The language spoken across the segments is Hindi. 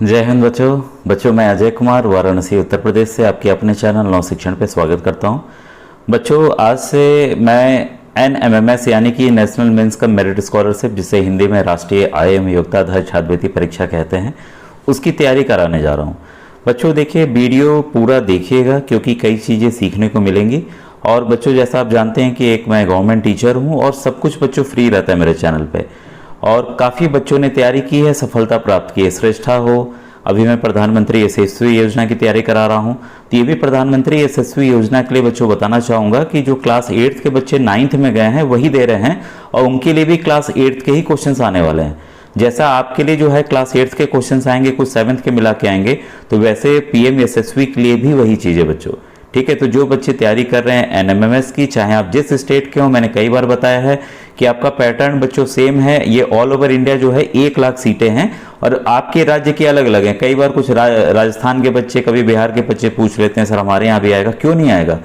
जय हिंद बच्चों मैं अजय कुमार वाराणसी उत्तर प्रदेश से आपके अपने चैनल नव शिक्षण पे स्वागत करता हूं। बच्चों आज से मैं NMMS यानी कि national means cum merit scholarship, जिसे हिंदी में राष्ट्रीय आईएम योग्यता आधारित छात्रवृत्ति परीक्षा कहते हैं, उसकी तैयारी कराने जा रहा हूं। बच्चों देखिए, वीडियो पूरा देखिएगा क्योंकि कई चीज़ें सीखने को मिलेंगी। और बच्चों जैसा आप जानते हैं कि एक मैं गवर्नमेंट टीचर हूँ और सब कुछ बच्चों फ्री रहता है मेरे चैनल पे, और काफ़ी बच्चों ने तैयारी की है, सफलता प्राप्त की है। श्रेष्ठा हो, अभी मैं प्रधानमंत्री यशस्वी योजना की तैयारी करा रहा हूँ, तो ये भी प्रधानमंत्री यशस्वी योजना के लिए बच्चों बताना चाहूँगा कि जो क्लास 8th के बच्चे 9th में गए हैं वही दे रहे हैं, और उनके लिए भी क्लास 8th के ही क्वेश्चंस आने वाले हैं। जैसा आपके लिए जो है क्लास 8th के क्वेश्चंस आएंगे, कुछ 7th के मिला के आएंगे, तो वैसे PM यशस्वी के लिए भी वही चीज़ है बच्चों। ठीक है, तो जो बच्चे तैयारी कर रहे हैं NMMS की, चाहे आप जिस स्टेट के हो, मैंने कई बार बताया है कि आपका पैटर्न बच्चों सेम है। ये ऑल ओवर इंडिया जो है 1 लाख सीटें हैं और आपके राज्य की अलग अलग हैं। कई बार कुछ राजस्थान के बच्चे, कभी बिहार के बच्चे पूछ लेते हैं सर हमारे यहाँ भी आएगा, क्यों नहीं आएगा।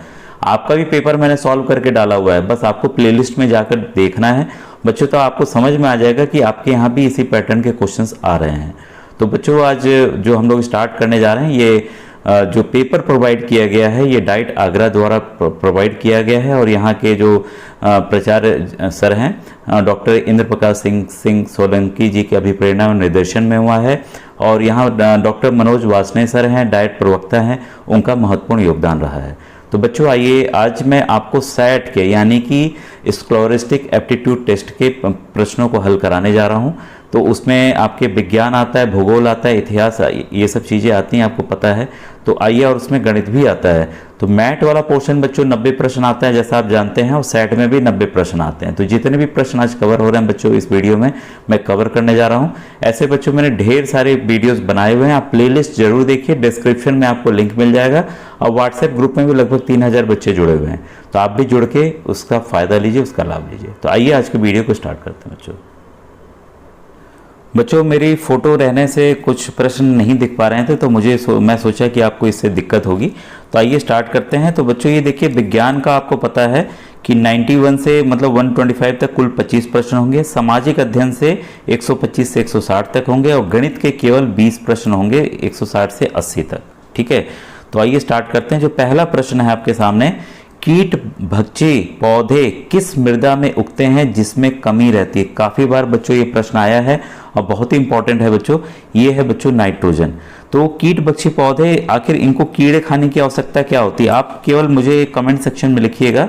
आपका भी पेपर मैंने सॉल्व करके डाला हुआ है, बस आपको प्लेलिस्ट में जाकर देखना है बच्चों, तो आपको समझ में आ जाएगा कि आपके यहाँ भी इसी पैटर्न के क्वेश्चंस आ रहे हैं। तो बच्चों आज जो हम लोग स्टार्ट करने जा रहे हैं, ये जो पेपर प्रोवाइड किया गया है ये डाइट आगरा द्वारा प्रोवाइड किया गया है, और यहाँ के जो प्राचार्य सर हैं डॉक्टर इंद्र प्रकाश सिंह सोलंकी जी के अभिप्रेरणा और निर्देशन में हुआ है, और यहाँ डॉक्टर मनोज वासने सर हैं, डाइट प्रवक्ता हैं, उनका महत्वपूर्ण योगदान रहा है। तो बच्चों आइए आज मैं आपको सैट के यानी कि स्कोलास्टिक एप्टीट्यूड टेस्ट के प्रश्नों को हल कराने जा रहा हूँ। तो उसमें आपके विज्ञान आता है, भूगोल आता है, इतिहास, ये सब चीज़ें आती हैं, आपको पता है। तो आइए, और उसमें गणित भी आता है। तो मैथ वाला पोर्शन बच्चों 90 प्रश्न आता है जैसा आप जानते हैं, और सेट में भी 90 प्रश्न आते हैं। तो जितने भी प्रश्न आज कवर हो रहे हैं बच्चों इस वीडियो में मैं कवर करने जा रहा हूं। ऐसे बच्चों मैंने ढेर सारे वीडियोस बनाए हुए हैं, आप प्लेलिस्ट जरूर देखिए, डिस्क्रिप्शन में आपको लिंक मिल जाएगा। और व्हाट्सएप ग्रुप में भी लगभग 3000 बच्चे जुड़े हुए हैं, तो आप भी जुड़ के उसका फायदा लीजिए, उसका लाभ लीजिए। तो आइए आज के वीडियो को स्टार्ट करते हैं बच्चों। मेरी फोटो रहने से कुछ प्रश्न नहीं दिख पा रहे थे, तो मैं सोचा कि आपको इससे दिक्कत होगी, तो आइए स्टार्ट करते हैं। तो बच्चों ये देखिए, विज्ञान का आपको पता है कि 91 से मतलब 125 तक कुल 25 प्रश्न होंगे, सामाजिक अध्ययन से 125 से 160 तक होंगे, और गणित के केवल 20 प्रश्न होंगे 160 से 80 तक। ठीक है, तो आइए स्टार्ट करते हैं। जो पहला प्रश्न है आपके सामने, कीट भक्षी पौधे किस मृदा में उगते हैं जिसमें कमी रहती है। काफी बार बच्चों ये प्रश्न आया है और बहुत ही इंपॉर्टेंट है बच्चों। ये है बच्चों नाइट्रोजन। तो कीट भक्षी पौधे, आखिर इनको कीड़े खाने की आवश्यकता क्या होती है, आप केवल मुझे कमेंट सेक्शन में लिखिएगा,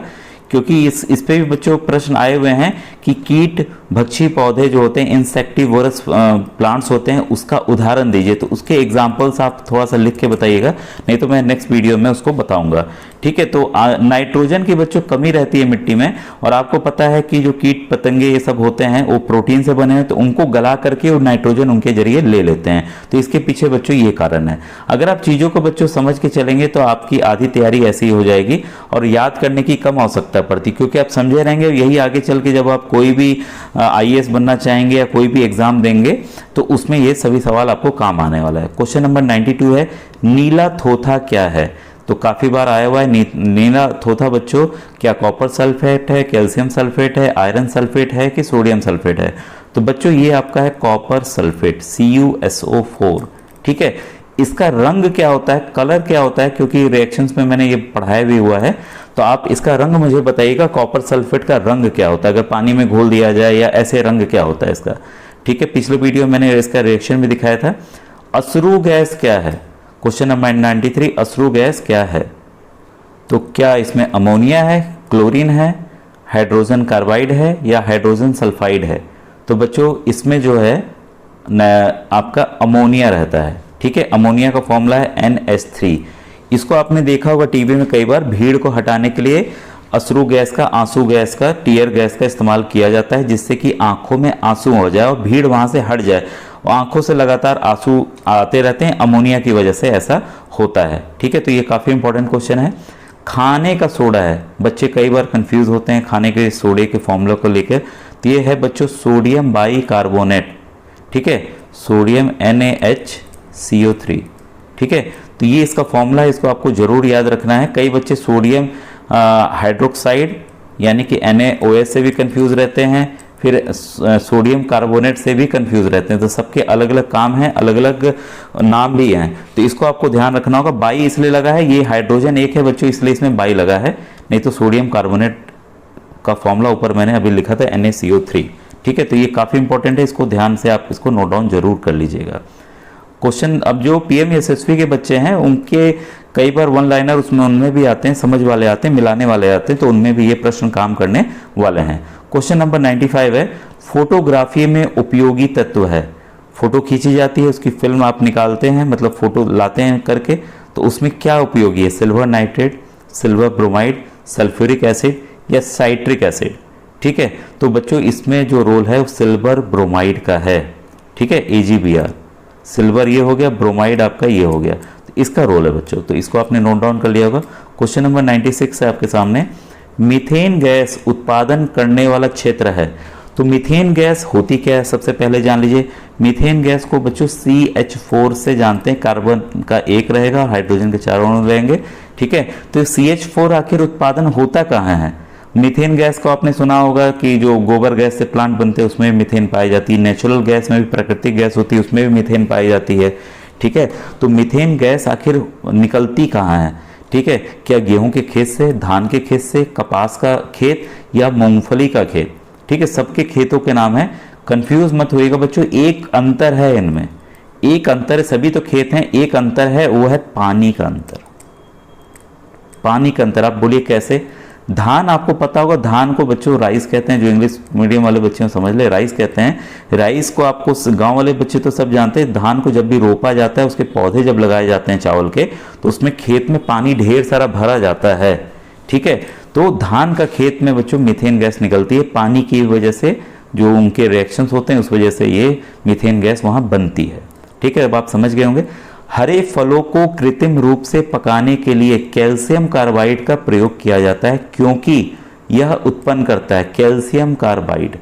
क्योंकि इस पे भी बच्चों प्रश्न आए हुए हैं कि कीट भक्षी पौधे जो होते हैं, इंसेक्टिवोरस प्लांट्स होते हैं, उसका उदाहरण दीजिए। तो उसके एग्जांपल्स आप थोड़ा सा लिख के बताइएगा, नहीं तो मैं नेक्स्ट वीडियो में उसको बताऊंगा। ठीक है, तो नाइट्रोजन की बच्चों कमी रहती है मिट्टी में, और आपको पता है कि जो कीट पतंगे ये सब होते हैं वो प्रोटीन से बने हैं, तो उनको गला करके और नाइट्रोजन उनके जरिए ले लेते हैं। तो इसके पीछे बच्चों ये कारण है। अगर आप चीज़ों को बच्चों समझ के चलेंगे तो आपकी आधी तैयारी ऐसी हो जाएगी और याद करने की कम आवश्यकता पड़ती, क्योंकि आप समझे रहेंगे। यही आगे चल के जब आप कोई भी IAS बनना चाहेंगे या कोई भी एग्जाम देंगे तो उसमें ये सभी सवाल आपको काम आने वाला है। क्वेश्चन नंबर 92 है, नीला थोथा क्या है। तो काफी बार आया हुआ है नीला थोथा बच्चों, क्या कॉपर सल्फेट है, कैल्शियम सल्फेट है, आयरन सल्फेट है कि सोडियम सल्फेट है। तो बच्चों ये आपका है कॉपर सल्फेट, CuSO4। ठीक है, इसका रंग क्या होता है, कलर क्या होता है, क्योंकि रिएक्शंस में मैंने ये पढ़ाया भी हुआ है, तो आप इसका रंग मुझे बताइएगा, कॉपर सल्फेट का रंग क्या होता है, अगर पानी में घोल दिया जाए या ऐसे रंग क्या होता है इसका। ठीक है, पिछले वीडियो में मैंने इसका रिएक्शन भी दिखाया था। अश्रु गैस क्या है, क्वेश्चन नंबर 93, अश्रु गैस क्या है। तो क्या इसमें अमोनिया है, क्लोरीन है, हाइड्रोजन कार्बाइड है या हाइड्रोजन सल्फाइड है। तो बच्चों इसमें जो है आपका अमोनिया रहता है। ठीक है, अमोनिया का फॉर्मूला है NH3। इसको आपने देखा होगा टीवी में कई बार, भीड़ को हटाने के लिए अश्रु गैस का, आंसू गैस का, टीयर गैस का इस्तेमाल किया जाता है, जिससे कि आंखों में आंसू हो जाए और भीड़ वहां से हट जाए। और आंखों से लगातार आंसू आते रहते हैं, अमोनिया की वजह से ऐसा होता है। ठीक है, तो ये काफी इंपॉर्टेंट क्वेश्चन है। खाने का सोडा है, बच्चे कई बार कंफ्यूज होते हैं खाने के सोडे के फॉर्मूला को लेकर। तो ये है बच्चों सोडियम बाइकार्बोनेट। ठीक है, सोडियम NaHCO3। ठीक है, तो ये इसका फॉर्मूला है, इसको आपको जरूर याद रखना है। कई बच्चे सोडियम हाइड्रोक्साइड यानी कि NaOH से भी कंफ्यूज रहते हैं, फिर सोडियम कार्बोनेट से भी कंफ्यूज रहते हैं। तो सबके अलग अलग काम हैं, अलग अलग नाम भी हैं, तो इसको आपको ध्यान रखना होगा। बाई इसलिए लगा है, ये हाइड्रोजन एक है बच्चों, इसलिए इसमें बाई लगा है, नहीं तो सोडियम कार्बोनेट का फॉर्मूला ऊपर मैंने अभी लिखा था NaCO3। ठीक है, तो ये काफ़ी इंपॉर्टेंट है, इसको ध्यान से आप इसको नोट डाउन जरूर कर लीजिएगा। क्वेश्चन अब जो PMSSB के बच्चे हैं उनके कई बार वन लाइनर उसमें उनमें भी आते हैं, समझ वाले आते हैं, मिलाने वाले आते हैं, तो उनमें भी ये प्रश्न काम करने वाले हैं। क्वेश्चन नंबर 95 है, फोटोग्राफी में उपयोगी तत्व है। फोटो खींची जाती है, उसकी फिल्म आप निकालते हैं, मतलब फोटो लाते हैं करके, तो उसमें क्या उपयोगी है? Silver nitrate, silver bromide, sulphuric acid या साइट्रिक एसिड। ठीक है, तो बच्चों इसमें जो रोल है वो सिल्वर ब्रोमाइड का है। ठीक है, AgBr, सिल्वर ये हो गया, ब्रोमाइड आपका ये हो गया, तो इसका रोल है बच्चों, तो इसको आपने नोट डाउन कर लिया होगा। क्वेश्चन नंबर 96 है आपके सामने, मीथेन गैस उत्पादन करने वाला क्षेत्र है। तो मीथेन गैस होती क्या है, सबसे पहले जान लीजिए। मीथेन गैस को बच्चों CH4 से जानते हैं, कार्बन का एक रहेगा, हाइड्रोजन के 4 अणु रहेंगे। ठीक है, तो CH4 आखिर उत्पादन होता कहाँ है? मीथेन गैस को आपने सुना होगा कि जो गोबर गैस से प्लांट बनते हैं उसमें मीथेन पाई जाती है, नेचुरल गैस में भी, प्राकृतिक गैस होती है उसमें भी मीथेन पाई जाती है। ठीक है, तो मीथेन गैस आखिर निकलती कहाँ है? ठीक है, क्या गेहूं के खेत से, धान के खेत से, कपास का खेत या मूंगफली का खेत? ठीक है, सबके खेतों के नाम है, कंफ्यूज मत होइएगा बच्चों। एक अंतर है इनमें, एक अंतर है, सभी तो खेत हैं, एक अंतर है, वो है पानी का अंतर। पानी का अंतर, आप बोलिए कैसे? धान आपको पता होगा, धान को बच्चों राइस कहते हैं, जो इंग्लिश मीडियम वाले बच्चे समझ ले, राइस कहते हैं। राइस को आपको गांव वाले बच्चे तो सब जानते हैं। धान को जब भी रोपा जाता है, उसके पौधे जब लगाए जाते हैं चावल के, तो उसमें खेत में पानी ढेर सारा भरा जाता है। ठीक है, तो धान का खेत में बच्चों मीथेन गैस निकलती है, पानी की वजह से, जो उनके रिएक्शंस होते हैं उस वजह से ये मीथेन गैस वहां बनती है। ठीक है, अब आप समझ गए होंगे। हरे फलों को कृत्रिम रूप से पकाने के लिए कैल्शियम कार्बाइड का प्रयोग किया जाता है, क्योंकि यह उत्पन्न करता है, कैल्शियम कार्बाइड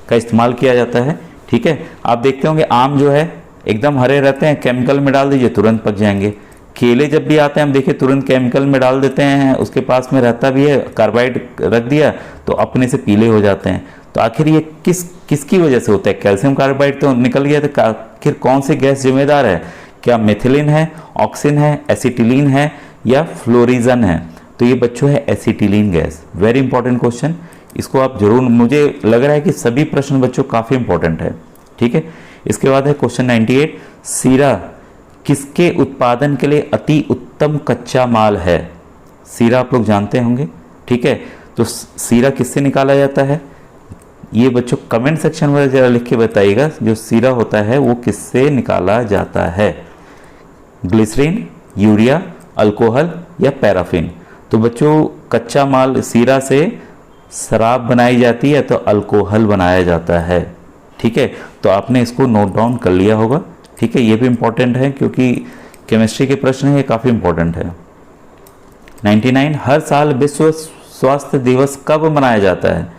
का इस्तेमाल किया जाता है। ठीक है, आप देखते होंगे आम जो है एकदम हरे रहते हैं, केमिकल में डाल दीजिए तुरंत पक जाएंगे। केले जब भी आते हैं हम देखिए तुरंत केमिकल में डाल देते हैं, उसके पास में रहता भी है, कार्बाइड रख दिया तो अपने से पीले हो जाते हैं। तो आखिर ये किसकी वजह से होता है? कैल्शियम कार्बाइड तो निकल गया, तो आखिर कौन सी गैस जिम्मेदार है? क्या मेथिलीन है, ऑक्सिन है, एसिटिलीन है या फ्लोरिजन है? तो ये बच्चों है acetylene gas. Very important question, इसको आप जरूर, मुझे लग रहा है कि सभी प्रश्न बच्चों काफी इंपॉर्टेंट है। ठीक है, इसके बाद है क्वेश्चन 98, सीरा किसके उत्पादन के लिए अति उत्तम कच्चा माल है? सीरा आप लोग जानते होंगे। ठीक है, तो सीरा किससे निकाला जाता है? ये बच्चों कमेंट सेक्शन में जरा लिख के बताइएगा, जो सीरा होता है वो किससे निकाला जाता है? ग्लिसरीन, यूरिया, अल्कोहल या पैराफिन? तो बच्चों कच्चा माल सीरा से शराब बनाई जाती है, तो अल्कोहल बनाया जाता है। ठीक है, तो आपने इसको नोट डाउन कर लिया होगा। ठीक है, ये भी इंपॉर्टेंट है क्योंकि केमिस्ट्री के प्रश्न है, ये काफ़ी इंपॉर्टेंट है। 99, हर साल विश्व स्वास्थ्य दिवस कब मनाया जाता है?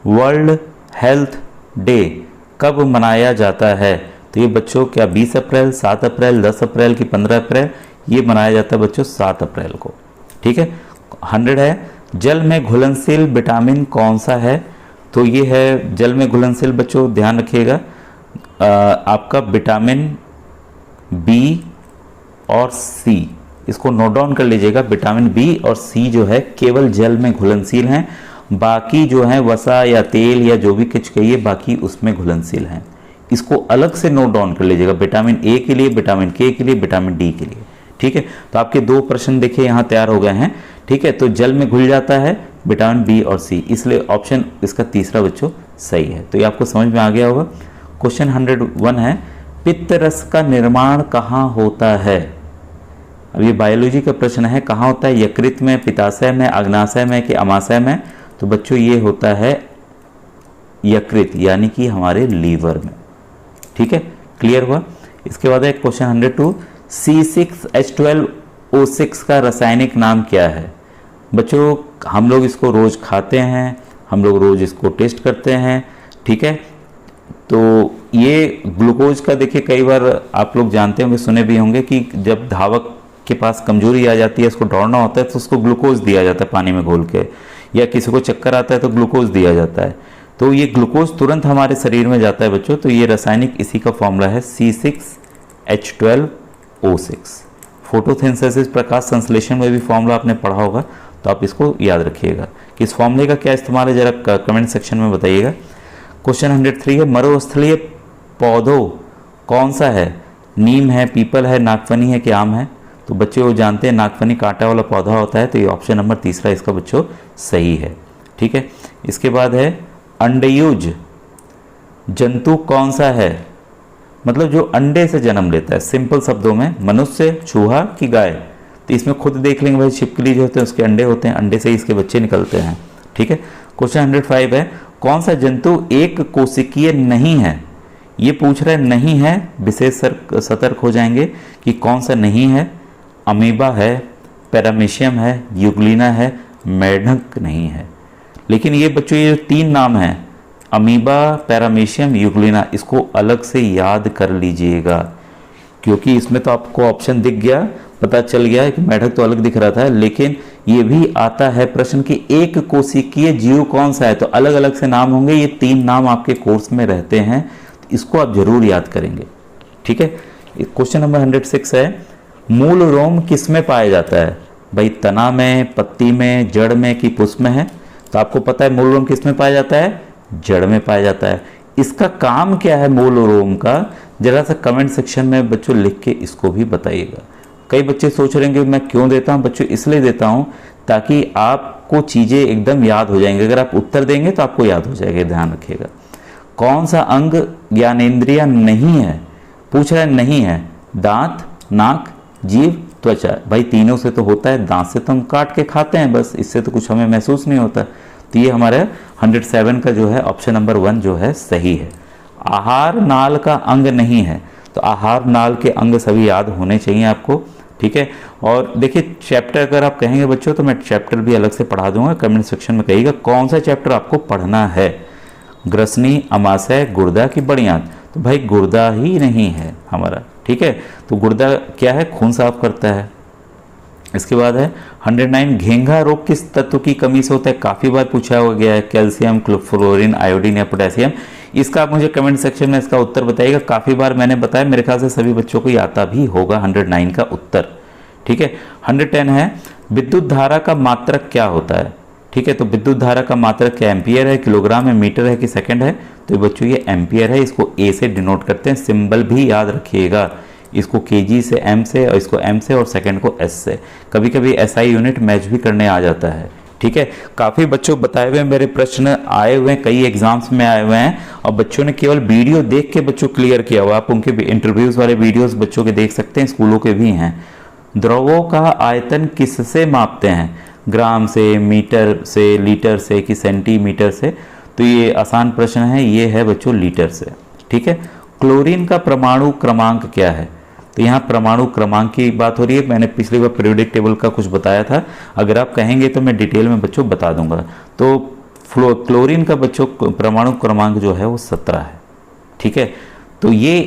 वर्ल्ड हेल्थ डे कब मनाया जाता है? तो ये बच्चों क्या 20 अप्रैल, 7 अप्रैल, 10 अप्रैल की 15 अप्रैल? ये मनाया जाता है बच्चों 7 अप्रैल को। ठीक है, 100 है, जल में घुलनशील विटामिन कौन सा है? तो ये है जल में घुलनशील बच्चों, ध्यान रखिएगा, आपका विटामिन बी और सी, इसको नोट डाउन कर लीजिएगा। विटामिन बी और सी जो है केवल जल में घुलनशील हैं, बाकी जो है वसा या तेल या जो भी कुछ कहिए बाकी उसमें घुलनशील हैं। इसको अलग से नोट डाउन कर लीजिएगा, विटामिन ए के लिए, विटामिन के के लिए, विटामिन डी के लिए। ठीक है, तो आपके 2 प्रश्न देखिए यहाँ तैयार हो गए हैं। ठीक है, तो जल में घुल जाता है विटामिन बी और सी, इसलिए ऑप्शन इसका तीसरा बच्चों सही है। तो ये आपको समझ में आ गया होगा। क्वेश्चन 101 है, पित्त रस का निर्माण कहाँ होता है? अब ये बायोलॉजी का प्रश्न है, कहाँ होता है? यकृत में, पित्ताशय में, अग्नाशय में कि अमाशय में? तो बच्चों ये होता है यकृत, यानी कि हमारे लीवर में। ठीक है, क्लियर हुआ। इसके बाद है क्वेश्चन 102, C6H12O6 का रासायनिक नाम क्या है? बच्चों हम लोग इसको रोज खाते हैं, हम लोग रोज इसको टेस्ट करते हैं। ठीक है, तो ये ग्लूकोज का देखिए कई बार आप लोग जानते होंगे, सुने भी होंगे कि जब धावक के पास कमजोरी आ जाती है, उसको दौड़ना होता है तो उसको ग्लूकोज दिया जाता है पानी में घोल के, या किसी को चक्कर आता है तो ग्लूकोज दिया जाता है। तो ये ग्लूकोज तुरंत हमारे शरीर में जाता है बच्चों। तो ये रासायनिक इसी का फॉर्मूला है C6H12O6। फोटोसिंथेसिस प्रकाश संश्लेषण में भी फॉर्मूला आपने पढ़ा होगा, तो आप इसको याद रखिएगा कि इस फॉर्मूले का क्या इस्तेमाल है, जरा कमेंट सेक्शन में बताइएगा। क्वेश्चन 103 है, मरुस्थलीय पौधों कौन सा है? नीम है, पीपल है, नागफनी है कि आम है? तो बच्चे वो जानते हैं नागफनी कांटा वाला पौधा होता है, तो ये ऑप्शन नंबर तीसरा इसका बच्चों सही है। ठीक है, इसके बाद है अंडयुज जंतु कौन सा है? मतलब जो अंडे से जन्म लेता है, सिंपल शब्दों में मनुष्य, चूहा कि गाय? तो इसमें खुद देख लेंगे भाई, छिपकली जो होते हैं उसके अंडे होते हैं, अंडे से ही इसके बच्चे निकलते हैं। ठीक है, क्वेश्चन 105 है, कौन सा जंतु एक कोशिकीय नहीं है? ये पूछ रहा है नहीं है, विशेष सतर्क हो जाएंगे कि कौन सा नहीं है। अमीबा है, पैरामीशियम है, यूग्लिना है, मेढक नहीं है। लेकिन ये बच्चों ये जो 3 नाम हैं, अमीबा, पैरामीशियम, यूग्लिना, इसको अलग से याद कर लीजिएगा, क्योंकि इसमें तो आपको ऑप्शन दिख गया, पता चल गया कि मेढक तो अलग दिख रहा था, लेकिन ये भी आता है प्रश्न कि एक कोशिकीय जीव कौन सा है, तो अलग अलग से नाम होंगे। ये 3 नाम आपके कोर्स में रहते हैं, इसको आप जरूर याद करेंगे। ठीक है, क्वेश्चन नंबर 106 है, मूल रोम किस में पाया जाता है? भाई तना में, पत्ती में, जड़ में कि पुष्प में है? तो आपको पता है मूल रोम किस में पाया जाता है? जड़ में पाया जाता है। इसका काम क्या है मूल रोम का? जरा सा कमेंट सेक्शन में बच्चों लिख के इसको भी बताइएगा। कई बच्चे सोच रहे हैं मैं क्यों देता हूं बच्चों, इसलिए देता हूं ताकि आपको चीजें एकदम याद हो जाएंगे। अगर आप उत्तर देंगे तो आपको याद हो जाएगा, ध्यान रखिएगा। कौन सा अंग ज्ञानेंद्रिय नहीं है? पूछ रहा है नहीं है। दांत, नाक, जीभ, त्वचा। भाई तीनों से तो होता है, दांत से तो हम काट के खाते हैं बस, इससे तो कुछ हमें महसूस नहीं होता। तो ये हमारे 107 का जो है ऑप्शन नंबर 1 जो है सही है। आहार नाल का अंग नहीं है, तो आहार नाल के अंग सभी याद होने चाहिए आपको। ठीक है, और देखिए चैप्टर अगर आप कहेंगे बच्चों तो मैं चैप्टर भी अलग से पढ़ा दूंगा, कमेंट सेक्शन में कहिएगा कौन सा चैप्टर आपको पढ़ना है। ग्रसनी, अमाशय, गुर्दा की बढ़ियात? तो भाई गुर्दा ही नहीं है हमारा। ठीक है, तो गुर्दा क्या है? खून साफ करता है। इसके बाद है 109, घेंघा रोग किस तत्व की कमी से होता है? काफ़ी बार पूछा हो गया है, कैल्शियम, फ्लोरीन, आयोडीन या पोटेशियम। इसका आप मुझे कमेंट सेक्शन में इसका उत्तर बताइएगा। काफ़ी बार मैंने बताया, मेरे ख्याल से सभी बच्चों को आता भी होगा 109 का उत्तर। ठीक है, 110 है, विद्युत धारा का मात्रक क्या होता है? ठीक है, तो विद्युत धारा का मात्रक क्या? एम्पियर है, किलोग्राम है, मीटर है कि सेकंड है? तो बच्चों ये एम्पियर है, इसको ए से डिनोट करते हैं। सिंबल भी याद रखिएगा, इसको केजी से एम से, और इसको एम से, और सेकंड को एस से। कभी कभी एसआई यूनिट मैच भी करने आ जाता है। ठीक है, काफ़ी बच्चों बताए हुए मेरे प्रश्न आए हुए हैं, कई एग्जाम्स में आए हुए हैं, और बच्चों ने केवल वीडियो देख के बच्चों क्लियर किया हुआ। आप उनके इंटरव्यूज वाले वीडियोस बच्चों के देख सकते हैं, स्कूलों के भी हैं। द्रवों का आयतन किससे मापते हैं? ग्राम से, मीटर से, लीटर से कि सेंटीमीटर से? तो ये आसान प्रश्न है, ये है बच्चों लीटर से। ठीक है, क्लोरीन का परमाणु क्रमांक क्या है? तो यहाँ परमाणु क्रमांक की बात हो रही है। मैंने पिछली बार पीरियोडिक टेबल का कुछ बताया था, अगर आप कहेंगे तो मैं डिटेल में बच्चों बता दूंगा। तो क्लोरीन का बच्चों परमाणु क्रमांक जो है वो 17 है। ठीक है, तो ये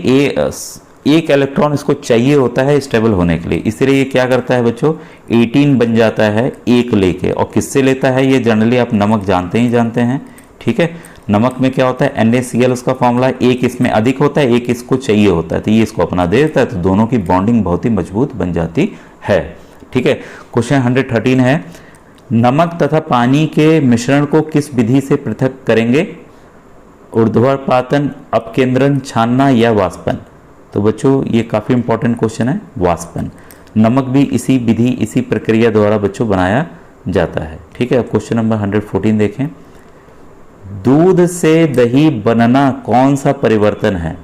एक इलेक्ट्रॉन इसको चाहिए होता है स्टेबल होने के लिए, इसलिए ये क्या करता है बच्चों 18 बन जाता है एक लेके। और किससे लेता है? ये जनरली आप नमक जानते ही जानते हैं। ठीक है, नमक में क्या होता है? NaCl उसका फॉर्मूला, एक इसमें अधिक होता है, एक इसको चाहिए होता है, तो ये इसको अपना दे देता है, तो दोनों की बॉन्डिंग बहुत ही मजबूत बन जाती है। ठीक है, क्वेश्चन 113 है, नमक तथा पानी के मिश्रण को किस विधि से पृथक करेंगे? ऊर्ध्वापातन, अपकेंद्रन, छानना या वाष्पन? तो बच्चों ये काफ़ी इंपॉर्टेंट क्वेश्चन है, वाष्पन। नमक भी इसी विधि, इसी प्रक्रिया द्वारा बच्चों बनाया जाता है। ठीक है, अब क्वेश्चन नंबर 114 देखें, दूध से दही बनना कौन सा परिवर्तन है?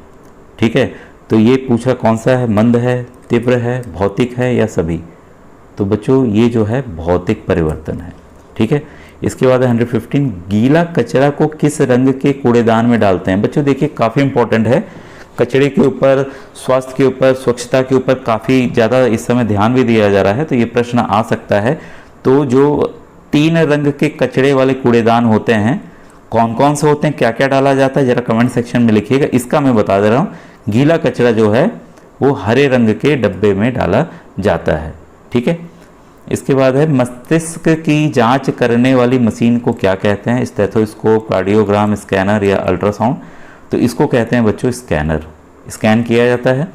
ठीक है, तो ये पूछा कौन सा है? मंद है, तीव्र है, भौतिक है या सभी? तो बच्चों ये जो है भौतिक परिवर्तन है। ठीक है, इसके बाद 115, गीला कचरा को किस रंग के कूड़ेदान में डालते हैं? बच्चों देखिए काफ़ी इंपॉर्टेंट है, कचरे के ऊपर, स्वास्थ्य के ऊपर, स्वच्छता के ऊपर काफ़ी ज़्यादा इस समय ध्यान भी दिया जा रहा है, तो ये प्रश्न आ सकता है। तो जो 3 रंग के कचरे वाले कूड़ेदान होते हैं, कौन कौन से होते हैं, क्या क्या डाला जाता है, जरा कमेंट सेक्शन में लिखिएगा। इसका मैं बता दे रहा हूँ, गीला कचरा जो है वो हरे रंग के डब्बे में डाला जाता है। ठीक है, इसके बाद है मस्तिष्क की जांच करने वाली मशीन को क्या कहते हैं? स्टेथोस्कोप, कार्डियोग्राम, स्कैनर या अल्ट्रासाउंड? तो इसको कहते हैं बच्चों स्कैनर। स्कैन किया जाता है।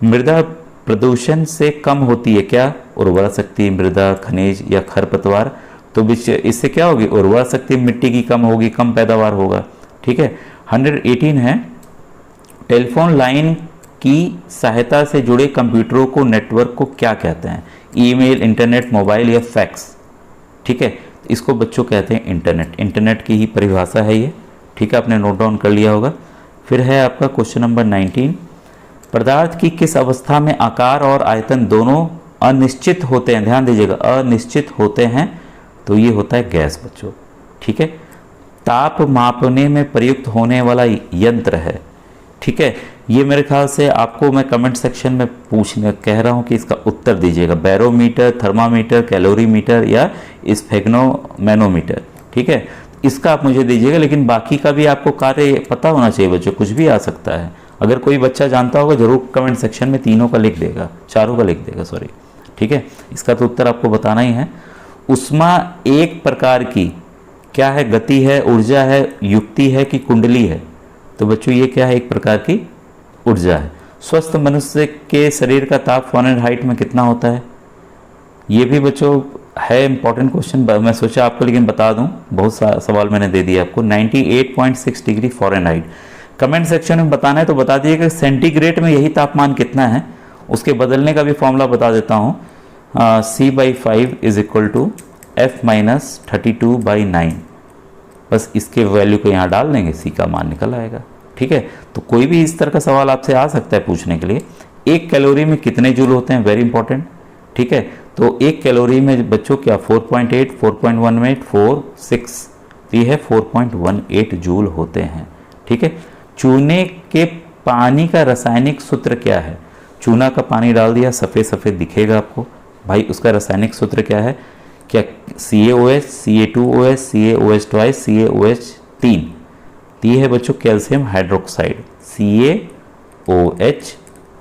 मृदा प्रदूषण से कम होती है क्या? उर्वरा शक्ति, मृदा, खनिज या खरपतवार? तो इससे क्या होगी? उर्वरा शक्ति मिट्टी की कम होगी, कम पैदावार होगा। ठीक है। 118 है, टेलीफोन लाइन की सहायता से जुड़े कंप्यूटरों को नेटवर्क को क्या कहते हैं? ईमेल, इंटरनेट, मोबाइल या फैक्स? ठीक है, इसको बच्चों कहते हैं इंटरनेट। इंटरनेट की ही परिभाषा है ये। ठीक है, आपने नोट डाउन कर लिया होगा। फिर है आपका क्वेश्चन नंबर 19, पदार्थ की किस अवस्था में आकार और आयतन दोनों अनिश्चित होते हैं? ध्यान दीजिएगा, अनिश्चित होते हैं। तो ये होता है गैस बच्चों। ठीक है। ताप मापने में प्रयुक्त होने वाला यंत्र है। ठीक है, ये मेरे ख्याल से आपको मैं कमेंट सेक्शन में पूछने कह रहा हूँ कि इसका उत्तर दीजिएगा। बैरोमीटर, थर्मामीटर, कैलोरीमीटर या स्फेग्नोमैनोमीटर? ठीक है, इसका आप मुझे दीजिएगा, लेकिन बाकी का भी आपको कार्य पता होना चाहिए बच्चों, कुछ भी आ सकता है। अगर कोई बच्चा जानता होगा जरूर कमेंट सेक्शन में तीनों का लिख देगा, चारों का लिख देगा, सॉरी। ठीक है, इसका तो उत्तर आपको बताना ही है। उष्मा एक प्रकार की क्या है? गति है, ऊर्जा है, युक्ति है कि कुंडली है? तो बच्चों ये क्या है? एक प्रकार की ऊर्जा है। स्वस्थ मनुष्य के शरीर का ताप फ़ारेनहाइट में कितना होता है? ये भी बच्चों है इंपॉर्टेंट क्वेश्चन, मैं सोचा आपको लेकिन बता दूं, बहुत सवाल मैंने दे दिया आपको। 98.6 डिग्री फ़ारेनहाइट। कमेंट सेक्शन में बताना है तो बता दीजिएगा सेंटीग्रेड में यही तापमान कितना है। उसके बदलने का भी फॉर्मूला बता देता हूँ। C/5 is equal to F-32/9। बस इसके वैल्यू को यहाँ डाल देंगे, C का मान निकल आएगा। ठीक है, तो कोई भी इस तरह का सवाल आपसे आ सकता है पूछने के लिए। एक कैलोरी में कितने जूल होते हैं? Very important. ठीक है, तो एक कैलोरी में बच्चों क्या 4.8, 4.18, 4, 6, ये है 4.18 जूल होते हैं। ठीक है। चूने के पानी का रासायनिक सूत्र क्या है? चूना का पानी डाल दिया, सफ़ेद सफ़ेद दिखेगा आपको भाई, उसका रासायनिक सूत्र क्या है? क्या CaOH, Ca2OH, CaOH twice, CaOH3? ये है बच्चों calcium hydroxide, CaOH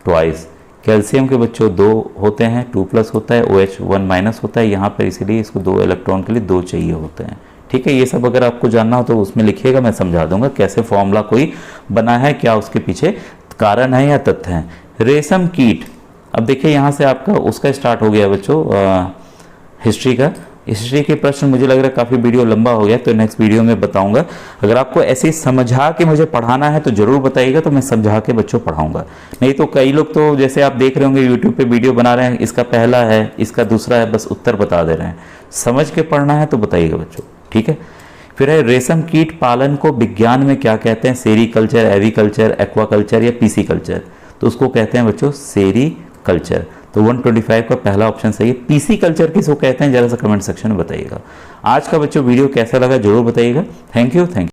twice. Calcium के बच्चों 2 होते हैं, 2+ होता है, OH 1- होता है यहाँ पर, इसीलिए इसको 2 इलेक्ट्रॉन के लिए 2 चाहिए होते हैं। ठीक है, ये सब अगर आपको जानना हो तो उसमें लिखिएगा, मैं समझा दूंगा कैसे फॉर्मूला कोई बना है, क्या उसके पीछे कारण है या तथ्य है। रेशम कीट, अब देखिए यहाँ से आपका उसका स्टार्ट हो गया बच्चों हिस्ट्री का। हिस्ट्री के प्रश्न मुझे लग रहा है काफ़ी वीडियो लंबा हो गया, तो नेक्स्ट वीडियो में बताऊंगा। अगर आपको ऐसे समझा के मुझे पढ़ाना है तो ज़रूर बताइएगा, तो मैं समझा के बच्चों पढ़ाऊंगा। नहीं तो कई लोग तो जैसे आप देख रहे होंगे यूट्यूब पे वीडियो बना रहे हैं, इसका पहला है, इसका दूसरा है, बस उत्तर बता दे रहे हैं। समझ के पढ़ना है तो बताइएगा बच्चों। ठीक है। फिर है रेशम कीट पालन को विज्ञान में क्या कहते हैं? सेरीकल्चर, एविकल्चर, एक्वाकल्चर या पीसीकल्चर? तो उसको कहते हैं बच्चों सेरीकल्चर। तो 125 का पहला ऑप्शन सही है। पीसी कल्चर किसको कहते हैं जरा सा कमेंट सेक्शन में बताइएगा। आज का बच्चों वीडियो कैसा लगा जरूर बताइएगा। Thank you.